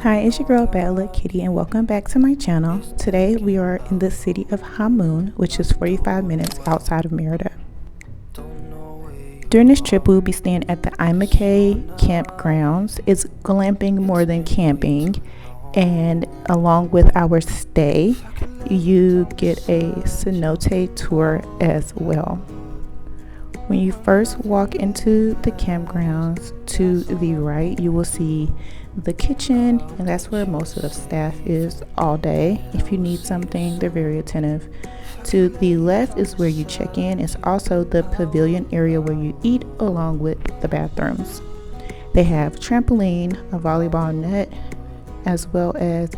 Hi, it's your girl Bad Luck Kitty and welcome back to my channel. Today we are in the city of Hamun, which is 45 minutes outside of Merida. During this trip we will be staying at the Imacay campgrounds. It's glamping more than camping, and along with our stay you get a cenote tour as well. When you first walk into the campgrounds, to the right you will see the kitchen, and that's where most of the staff is all day. If you need something, they're very attentive. To the left is where you check in. It's also the pavilion area where you eat, along with the bathrooms. They have trampoline, a volleyball net, as well as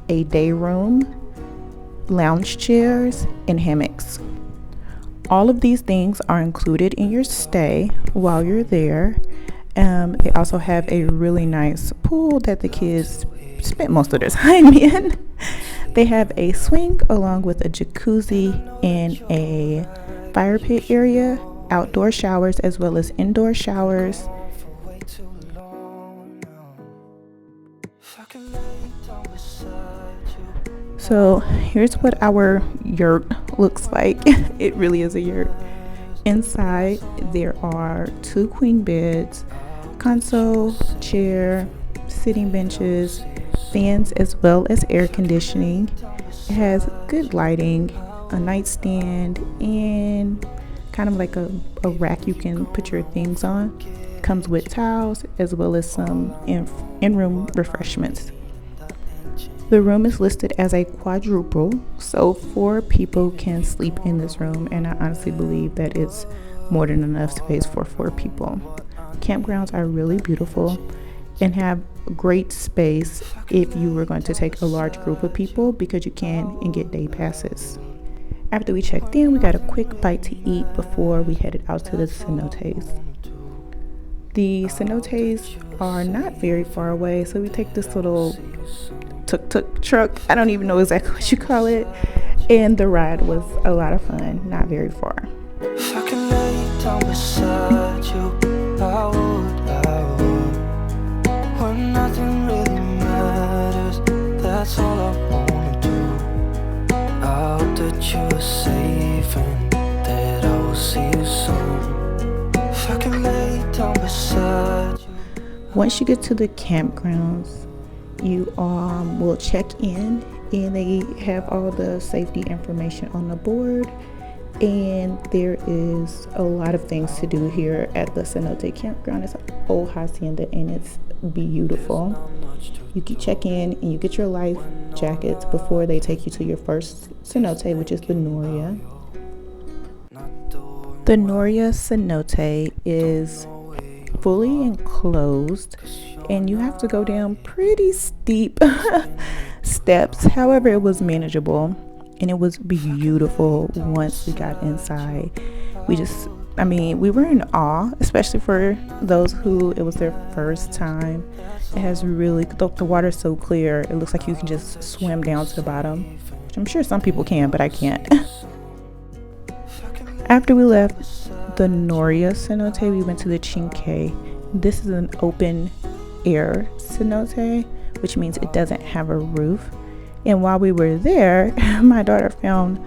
a day room, lounge chairs, and hammocks. All of these things are included in your stay while you're there. They also have a really nice pool that the kids spent most of their time in. They have a swing along with a jacuzzi and a fire pit area, outdoor showers as well as indoor showers. So here's what our yurt looks like. It really is a yurt. Inside there are 2 queen beds, console, chair, sitting benches, fans, as well as air conditioning. It has good lighting, a nightstand, and kind of like a rack you can put your things on. Comes with towels as well as some in-room refreshments. The room is listed as a quadruple, so 4 people can sleep in this room, and I honestly believe that it's more than enough space for 4 people. Campgrounds are really beautiful and have great space if you were going to take a large group of people, because you can and get day passes. After we checked in, we got a quick bite to eat before we headed out to the cenotes. The cenotes are not very far away, so we take this little tuk-tuk truck, I don't even know exactly what you call it, and the ride was a lot of fun, not very far. If I can lay down beside you, I would. When nothing really matters, that's all I wanna do. I hope that you are safe and that I will see you soon. If I can lay down beside you. Once you get to the campgrounds, you will check in, and they have all the safety information on the board, and there is a lot of things to do here at the cenote campground. It's an old hacienda and it's beautiful. You can check in and you get your life jackets before they take you to your first cenote, which is the Noria. The Noria cenote is fully enclosed, and you have to go down pretty steep steps. However, it was manageable and it was beautiful once we got inside. We were in awe, especially for those who it was their first time. It has the water's so clear, it looks like you can just swim down to the bottom, which I'm sure some people can, but I can't. After we left the Noria cenote, we went to the Chinque. This is an open air cenote, which means it doesn't have a roof. And while we were there, my daughter found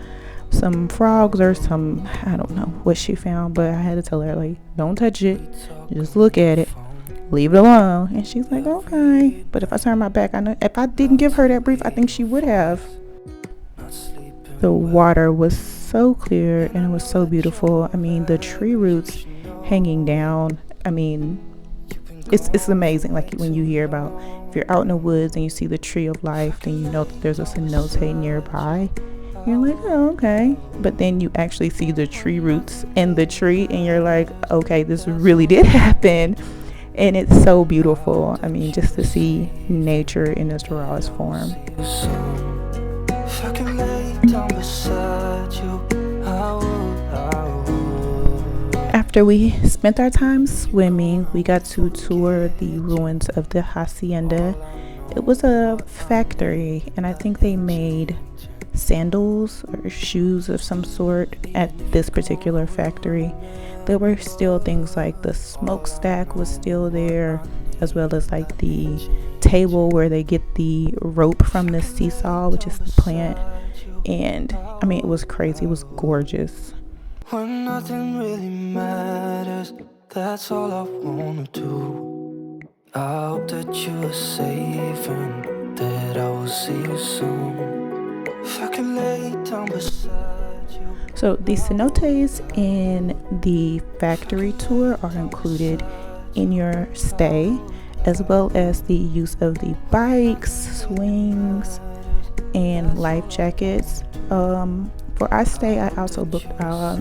some frogs or I don't know what she found, but I had to tell her, like, don't touch it, just look at it, leave it alone. And she's like, okay. But if I turn my back, I know if I didn't give her that brief, I think she would have. The water was so clear and it was so beautiful. The tree roots hanging down, it's amazing. Like when you hear about, if you're out in the woods and you see the tree of life, then you know that there's a cenote nearby. You're like, oh, okay. But then you actually see the tree roots in the tree and you're like, okay, this really did happen. And it's so beautiful. Just to see nature in its rawest form. If I can lay down beside you, I would. After we spent our time swimming, we got to tour the ruins of the hacienda. It was a factory, and I think they made sandals or shoes of some sort at this particular factory. There were still things like the smokestack was still there, as well as like the table where they get the rope from the seesaw, which is the plant. And I mean, it was crazy. It was gorgeous. When nothing really matters, that's all I wanna do. I hope that you are safe and that I will see you soon. If I can lay down beside you. So the cenotes in the factory tour are included in your stay, as well as the use of the bikes, swings, and life jackets. For our stay, I also booked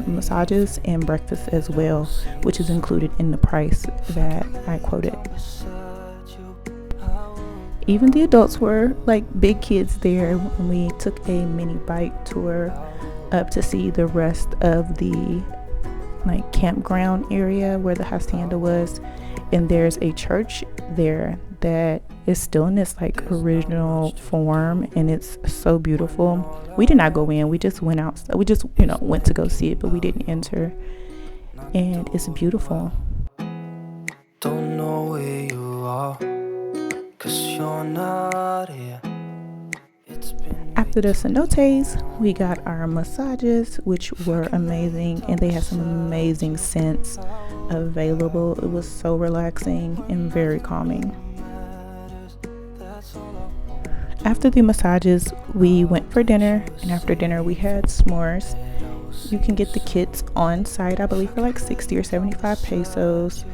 massages and breakfast as well, which is included in the price that I quoted. Even the adults were like big kids there when we took a mini bike tour up to see the rest of the like campground area where the hacienda was. And there's a church there that is still in its like original form, and it's so beautiful. We did not go in, we just went out. We just went to go see it, but we didn't enter. And it's beautiful. Don't know where you are, 'cause you're not here. After the cenotes, we got our massages, which were amazing, and they had some amazing scents available. It was so relaxing and very calming. After the massages, we went for dinner, and after dinner we had s'mores. You can get the kits on site, I believe, for like 60 or 75 pesos.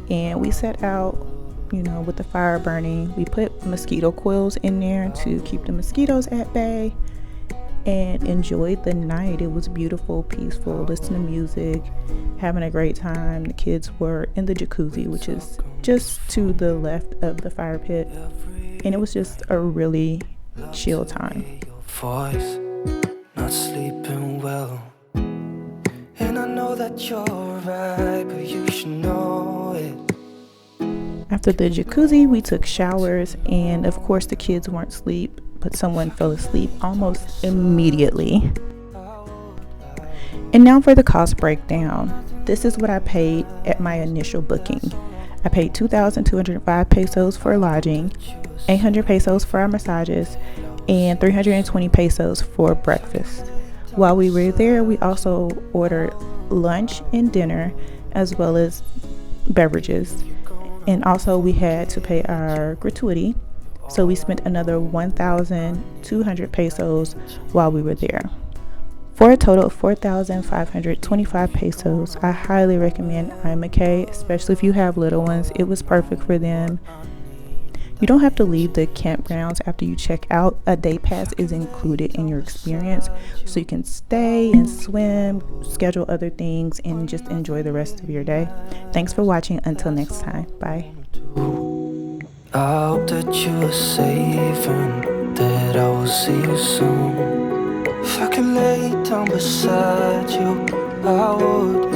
And we set out, with the fire burning. We put mosquito coils in there to keep the mosquitoes at bay, and enjoyed the night. It was beautiful, peaceful, listening to music, having a great time. The kids were in the jacuzzi, which is just to the left of the fire pit, and it was just a really chill time. Voice, not sleeping well, and I know that you're right, but you should know it. After the jacuzzi, we took showers, and of course the kids weren't asleep, but someone fell asleep almost immediately. And now for the cost breakdown. This is what I paid at my initial booking. I paid 2,205 pesos for lodging, 800 pesos for our massages, and 320 pesos for breakfast. While we were there, we also ordered lunch and dinner, as well as beverages. And also we had to pay our gratuity, so we spent another 1,200 pesos while we were there, for a total of 4,525 pesos. I highly recommend IMK, especially if you have little ones. It was perfect for them. You don't have to leave the campgrounds after you check out. A day pass is included in your experience, so you can stay and swim, schedule other things, and just enjoy the rest of your day. Thanks for watching. Until next time, bye. I hope that you are safe and that I will see you soon. If I can lay down beside you, I would.